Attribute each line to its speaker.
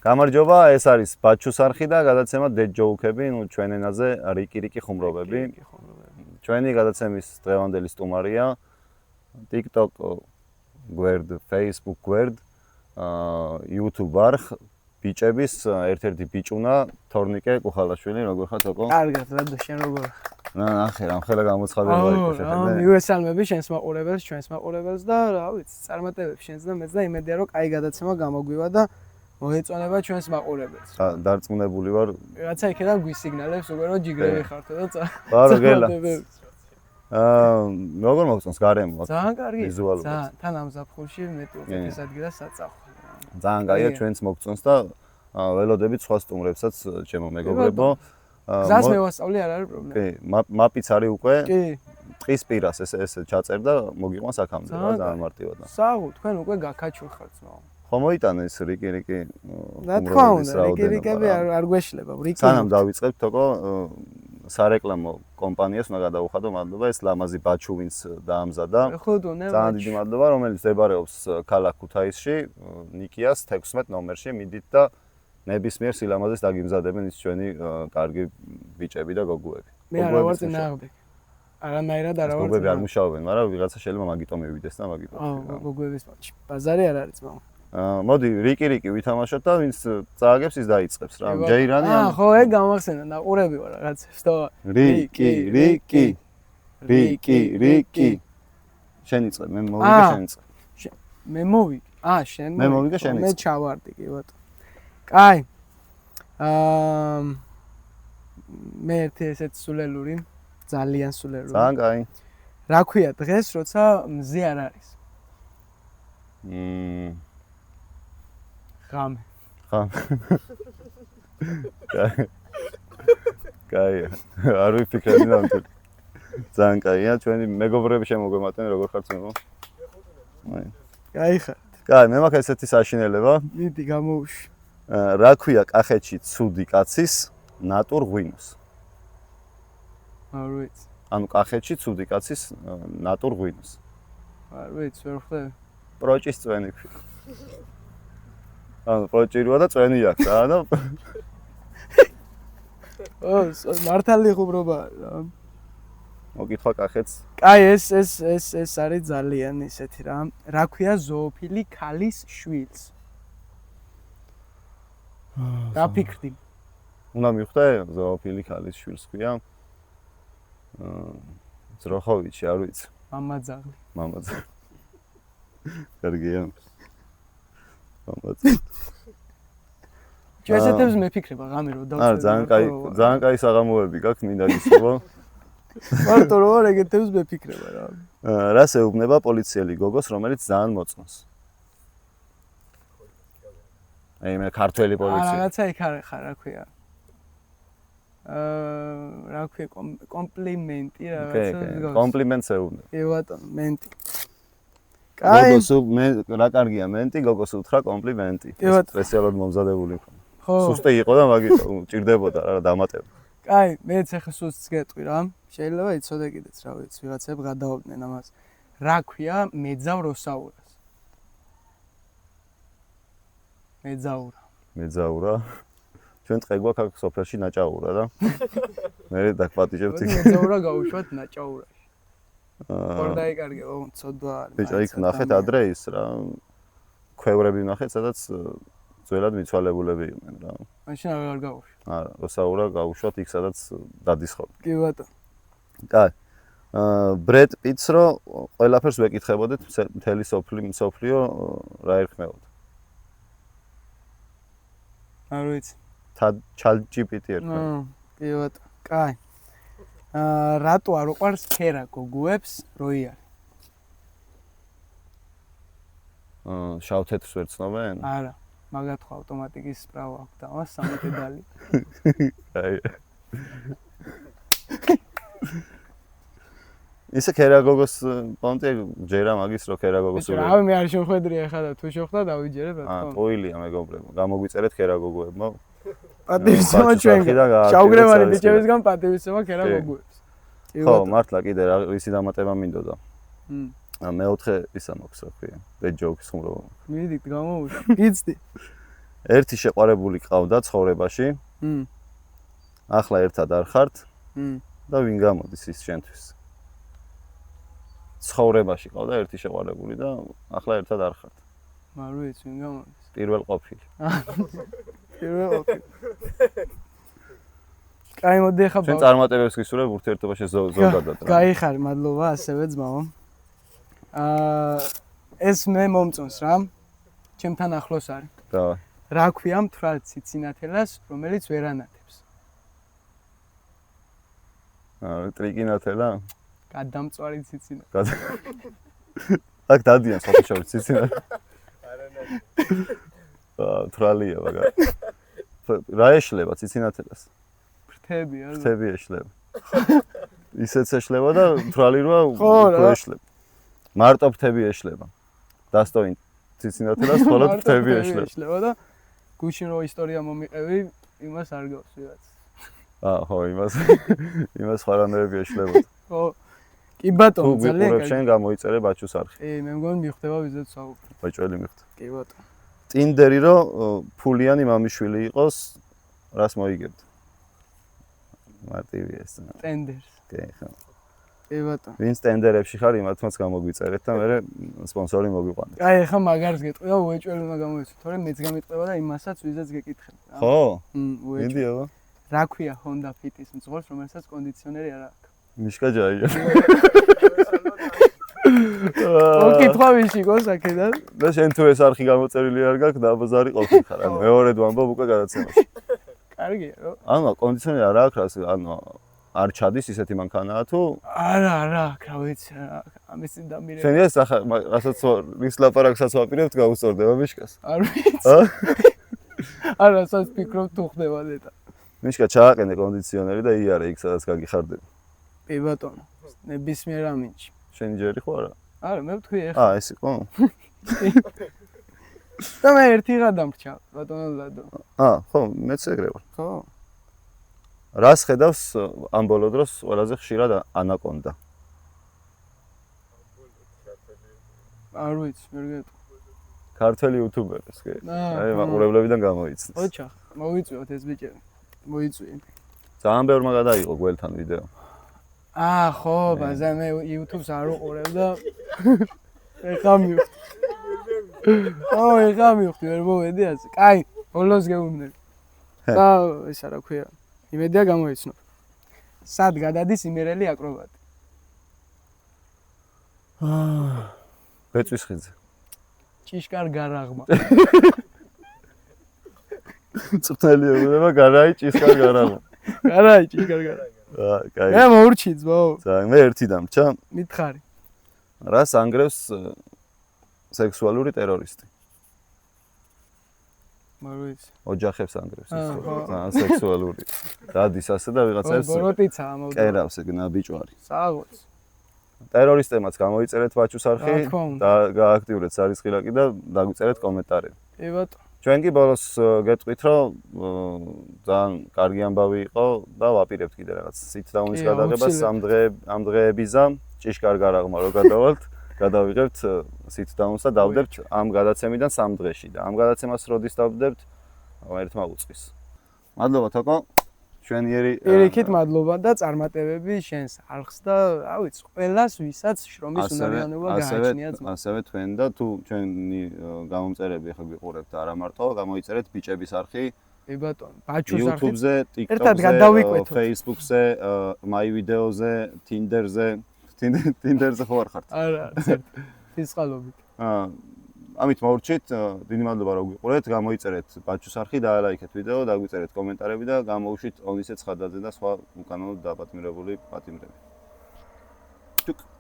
Speaker 1: გამარჯობა, ეს არის ბაჩუს არხი და გადაცემა დედ ჯოუქები, ჩვენ ენაზე რიკი ხუმრობები. ჩვენი გადაცემის დღევანდელი სტუმარია TikTok გვერდ, Facebook გვერდ, YouTube არხ, ბიჭების ერთ-ერთი ბიჭუნა, თორნიკე კუხალაშვილი, როგორ ხარ თოკო?
Speaker 2: კარგად, რადო შენ როგორ ხარ?
Speaker 1: ნახე, რამხელა გამოცხადება იყო შეხედე.
Speaker 2: მიესალმები შენს მაყურებელს, ჩვენს მაყურებელს და რა ვიცი, წარმატებებს შენს და მეც და იმედია რომ კაი გადაცემა გამოგვივა და მოეწონება ჩვენს მაყურებელს.
Speaker 1: დარწმუნებული ვარ.
Speaker 2: რაცა იქიდან გვისიგნალებს უკვე რომ ჯიგრები ხართო და
Speaker 1: ბარო გელა. როგორ მოგწონს გარემო?
Speaker 2: ძალიან კარგი.
Speaker 1: ვიზუალურად.
Speaker 2: ძალიან, თან ამ ზაფხულში მეტი ეს ადგილა საწახო.
Speaker 1: ძალიან კაია, ჩვენც მოგწონს და ველოდებით სხვა სტუმრებსაც ჩემო მეგობრებო.
Speaker 2: გზას მევასწავლი არ არის პრობლემა.
Speaker 1: კი, მაპიც არის უკვე.
Speaker 2: კი.
Speaker 1: ტყის პირას ეს ჩაწერ და მოგიყვანს აქამდე რა, ძალიან მარტივად.
Speaker 2: საღუ, თქვენ უკვე გაქაჩურხართ ძმაო.
Speaker 1: ხო მოიტანე ეს რიკი.
Speaker 2: რა თქმა უნდა, რიკები არ გვეშლება, რიკი.
Speaker 1: სანამ დავიწყებთ თოკო სარეკლამო კომპანიას უნდა გადავუხადო მადლობა ეს ლამაზი ბაჩუ ვინც დაამზადა. ძალიან დიდი მადლობა, რომელიც მდებარეობს ქალაქ ქუთაისში, ნიკიას 16 ნომერში მიდით და ნებისმიერ სილამაზეს დაგიმზადებენ ის ჩვენი კარგი ბიჭები და გოგოები.
Speaker 2: მე არა ვარ წინააღმდეგ. არანაირად არა ვარ.
Speaker 1: გოგოები არ მუშაობენ, მაგრამ ვიღაცა შეიძლება მაგიტომ მივიდეს და მაგიტომ.
Speaker 2: გოგოების ბაზარი არ არის ძმაო.
Speaker 1: მოდი რიკი ვითამაშოთ და ვინც წააგებს ის დაიწყებს რა. ჯეირანი ან
Speaker 2: ხო, ეგ გამახსენდა, ნაყურები ვარ რაღაც. სტო.
Speaker 1: რიკი. შენ იწყებ, მე მოვიგე შენ იწყებ.
Speaker 2: მე მოვიგე. შენ.
Speaker 1: მე მოვიგე შენ იწყებ.
Speaker 2: მე ჩავარდი კი ბატონო. კაი. მე ერთი ესეთ სულელური, ძალიან სულელური.
Speaker 1: ძალიან კაი.
Speaker 2: რა ქვია დღეს, როცა მზე არ არის? ღამე.
Speaker 1: კაი. არ ვიფიქრები ნამდვილად. ძალიან კაია, ჩვენი მეგობრები შემოგვემატენ, როგორ ხართ ძმაო?
Speaker 2: კაი ხარ.
Speaker 1: კაი, მე მაქვს ესეთი საშინელება.
Speaker 2: მიდი გამოვუშვი.
Speaker 1: რა ქვია კახეთში ცუდი კაცის ნატურ ღვინოს?
Speaker 2: არ ვიცი.
Speaker 1: ანუ კახეთში ცუდი კაცის ნატურ ღვინოს.
Speaker 2: არ ვიცი, ვერ ხვდები.
Speaker 1: პროჭის წვენი ქვია. ანუ პროჭიროა და წვენი აქვს რა და
Speaker 2: მართალი ხუმრობა რა.
Speaker 1: მოკითხა კახეთს.
Speaker 2: კაი, ეს არის ძალიან ისეთი რა. რა ქვია ზოოფილი ქალის შვილს? დაფიქრდი.
Speaker 1: უნდა მივხვდე ზოოფილი ქალის შვილს ქვია. ზროხოვიჩი, არ ვიცი.
Speaker 2: მამაძაღლი.
Speaker 1: კარგია. მამაძაღლი.
Speaker 2: ჩვენეთებს მეფიქრება ღამე რომ დავწერე.
Speaker 1: ძალიან კაი საღამოები გაქვს, მინდა გისურვო.
Speaker 2: მარტო რომ ეგეთებს მეფიქრება რა.
Speaker 1: რას ეუბნება პოლიციელი გოგოს, რომელიც ძალიან მოწონს? მე ქართველი პოლიცია.
Speaker 2: რაღაცა იქ ხარ, რა ქვია. რა ქვია კომპლიმენტი რაღაცა.
Speaker 1: კომპლიმენტს ეუბნება.
Speaker 2: კი ბატონო, მენტი. კაი.
Speaker 1: გოგოს მე რა კარგია მენტი, გოგოს უთხრა კომპლიმენტი. სპეციალურად მომზადებული ხო. სუსტი იყო და მაგიტომ ჭირდებოდა რა დამატება.
Speaker 2: კაი, მეც ახლა სუსტს გეტყვი რა. შეიძლება იცოდე კიდეც რა ვიცი, ვიღაცები გადაობდნენ ამას. რა ქვია მეძავ როსაურას? მეძაურა. ჩვენ წე გვაქვს აქ სოფელში ნაჭაურა და მე დაგპატიჟებთ იქ. მეძაურა გავუშვათ ნაჭაურაში. ხარ დაიკარგე, ცოდვა არის.
Speaker 1: ბიჭო, იქ ნახეთ ადრე ის რა. ქვევრები ნახეთ, სადაც ძველად მიცვალებულები იყვნენ რა.
Speaker 2: მაშინ აღარ გავუშვი.
Speaker 1: არა, როსაურა გავუშვათ იქ, სადაც დადისხობ.
Speaker 2: კი ბატონო.
Speaker 1: კაი. ბრედ პიტს რო ყველაფერს ვეკითხებოდეთ, მთელი სოფლიო რა ერქმეოდა?
Speaker 2: არ ვიცი.
Speaker 1: ChatGPT ერქმეოდა.
Speaker 2: კი ბატონო. კაი. რატო არ უყვარს ქერა გოგოებს როიალი?
Speaker 1: შავ-თეთრს ვერ ცნობენ?
Speaker 2: არა. მაგათ ხო ავტომატიკის სპრავა აქვს და მას 3 პედალი.
Speaker 1: აი. ისე ქერა გოგოს პონტი ჯერა მაგის რო ქერა გოგოს უ.
Speaker 2: რავი, მე არ შევხედრია ხა და თუ შევხვდა დავიჯერებ რა თქმა უნდა.
Speaker 1: პოილია მეგობრებო, გამოგვიწერეთ ქერა გოგოებმა.
Speaker 2: პატივისცემა ჩვენგან. შავგრევანი ბიჭებისგან პატივისცემა ქერა გოგოებს.
Speaker 1: ხო, მართლა კიდე რისი დამატება მინდოდა. მეოთხე ისა მაქვს რა ქვია. დედ ჯოუქის ხუმრობა.
Speaker 2: მიდი გამოვუშვი. გიცდი.
Speaker 1: ერთი შეყვარებული ყავდა ცხოვრებაში. ახლა ერთად არ ხართ და ვინ გამოდის ის შენთვის? ცხოვრებაში ყავდა ერთი შეყვარებული და ახლა ერთად არ ხართ.
Speaker 2: არ ვიცი, ვინ გამოდის.
Speaker 1: პირველ ყოფილი.
Speaker 2: პირველ ყოფილი. კაი, მოდი ახლა
Speaker 1: ჩვენ წარმატებებს გისურვებ ურთიერთობაში ზოგადად.
Speaker 2: გაიხარ, მადლობა ასევე ძმაო. ეს მე მომწონს რა. ჩემთან ახლოს არის.
Speaker 1: დავაი.
Speaker 2: რა ქვია მთვრალ ციცინათელას, რომელიც ვერ ანათებს?
Speaker 1: ტრიკინათელა?
Speaker 2: გადამწვარი ციცინა.
Speaker 1: აქ დადიან საფუჩავი ციცინა. თრალია მაგა. რა ეშლება ციცინათელას?
Speaker 2: ფრთები არა.
Speaker 1: ფრთები ეშლება. ისეც ეშლება და თრალი როა უფრო ეშლება. მარტო ფრთები ეშლება. დასტოვინ ციცინათელას მხოლოდ ფრთები ეშლება
Speaker 2: და გუშინ რო ისტორია მომიყევი, იმას არ გავს ვიღაც.
Speaker 1: ხო, იმას ხარანები ეშლება.
Speaker 2: ხო. კი ბატონო, ძალიან
Speaker 1: კარგი. შენ გამოიწერე ბაჩუს არხი.
Speaker 2: მე მგონი მიხვდება ვიზეთ საუბარი.
Speaker 1: ბაჭველი მიხვდა.
Speaker 2: კი ბატონო.
Speaker 1: ტინდერი რო ფულიანი მამიშვილი იყოს, რას მოიგებთ? მარტივი ეს.
Speaker 2: ტენდერს.
Speaker 1: კი, ხო.
Speaker 2: კი ბატონო.
Speaker 1: ვინც ტენდერებში ხარ, იმათაც გამოგვიწერეთ და მე სპონსორი მოგიყვანეთ.
Speaker 2: აი, ახლა მაგარს გეტყვია, უეჭველი უნდა გამოიცოთ, თორემ მეც გამიტყვება და იმასაც ვიზაც გეკითხებ.
Speaker 1: ხო?
Speaker 2: უეჭველი.
Speaker 1: მიდიო.
Speaker 2: რა ქვია Honda Fit-ის მძღოლს, რომელსაც კონდიციონერი არ აქვს?
Speaker 1: მიშკა ჯაია.
Speaker 2: ოკითხვა ვიშიკოს აქედან.
Speaker 1: და შენ თუ ეს არხი გამოწერილი არ გაქვს, დაბაზარი ყოფილიყარ. ანუ მეორე დვამბობ უკვე გადაცემაში.
Speaker 2: კარგია, რო?
Speaker 1: ანუ კონდიციონერი არ აქვს, ანუ არ ჩადის ისეთი მანქანაა თუ?
Speaker 2: არა, რა ვიცი, ამის წინ დამირე.
Speaker 1: შენ ეს ახლა რასაც რის ლაპარაკსაც ვაპირებთ, გაუსწორდება მიშკას.
Speaker 2: არ ვიცი. არა, სას ფიქრობ თუ ხდება ნეტა.
Speaker 1: მიშკა ჩააყენე კონდიციონერი და იარე იქ სადაც გაგიხარდები.
Speaker 2: კი ბატონო, ნებისმიერ ამინჩი.
Speaker 1: შენი ჯერი ხო არა?
Speaker 2: არა, მე ვთქვი ეხლა.
Speaker 1: ეს იყო?
Speaker 2: და მე ერთი ღა დამრჩა, ბატონო ლადო.
Speaker 1: ხო, მეც ეგრე ვარ.
Speaker 2: ხო.
Speaker 1: რას ხედავს ამ ბოლო დროს ყველაზე ხშირად ანაკონდა?
Speaker 2: არ ვიცი, ვერ გეტყვი.
Speaker 1: ქართველი იუთუბერს, კი. აი, მაყურებლებიდან გამოიცნეს.
Speaker 2: ოჩახ, მოვიწვიოთ ეს ბიჭები. მოიწვიენ.
Speaker 1: ძალიან ბევრმა გადაიღო გველთან ვიდეო.
Speaker 2: ხო, ბაზარ მე YouTube-ს არ უყურებ და ეხა მივხვდი. ეხა მივხვდი, ვერ მოვედი ასე. კაი, ბოლოს გეუბნები. და ეს რა ქვია? იმედია გამოიცნობ. სად გადადის იმერელი აკრობატი?
Speaker 1: ბეწვის ხიდზე.
Speaker 2: ჭიშკარ გარაღმა.
Speaker 1: წვრთნელი ეუბნება გარაი ჭიშკარ გარაღმა.
Speaker 2: გარაი ჭიშკარ გარაღმა.
Speaker 1: კაი.
Speaker 2: მე მოურჩი ძმაო.
Speaker 1: ძალიან, მე ერთი დამრჩა.
Speaker 2: მითხარი.
Speaker 1: რას ანგრევს სექსუალური ტერორისტი?
Speaker 2: არ ვიცი.
Speaker 1: ოჯახებს ანგრევს ის ხო? ძალიან სექსუალური. დადის ასე და ვიღაცებს
Speaker 2: ბოროტიცა ამავდროულად.
Speaker 1: კერავს ეგ ნაბიჯვარი.
Speaker 2: საღოც.
Speaker 1: ტერორისტებმაც გამოიწერეთ ბაჩუს არხი და გააქტიურეთ სარისხილაკი და დაგვიწერეთ კომენტარები.
Speaker 2: კი ბატონო.
Speaker 1: ჩვენ კი ბოლოს გეტყვით, რომ ძალიან კარგი ამბავი იყო და ვაპირებთ კიდე რაღაც სიტდაუნის გადაღებას ამ დღეებიზა ჭიშკარ გარაღმა რო გადავალთ, გადავიღებთ სიტდაუნს და დავდებთ ამ გადაცემიდან 3 დღეში და ამ გადაცემას როდის დავდებთ? ერთმა უწყის. მადლობა თოკო. ჩვენიერი
Speaker 2: პირიქით მადლობა და წარმატებები შენს არხს და რა ვიცი, ყველას ვისაც შრომის უნარიანობა გააჩნია ძმა.
Speaker 1: ასევე თქვენ და თუ ჩვენი გამომწერები ახლა გიყურებთ არა მარტო, გამოიწერეთ ბიჭების არხი.
Speaker 2: კი ბატონო, ბაჩუს არხი.
Speaker 1: YouTube-ზე,
Speaker 2: ერთად
Speaker 1: TikTok-ზე,
Speaker 2: გადავიკვეთოთ.
Speaker 1: Facebook-ზე, My Video-ზე, Tinder-ზე ხო არ ხართ?
Speaker 2: არა, ცერტ. ფისყალობით.
Speaker 1: ამით მოურჩით, დიდი მადლობა რომ გიყურეთ, გამოიწერეთ ბაჩუს არხი, დაალაიქეთ ვიდეო, დაგვიწერეთ კომენტარები და გამოუშვით ონისე ცხადაძე და სხვა უკანონოდ დაპატიმრებული პატიმრები.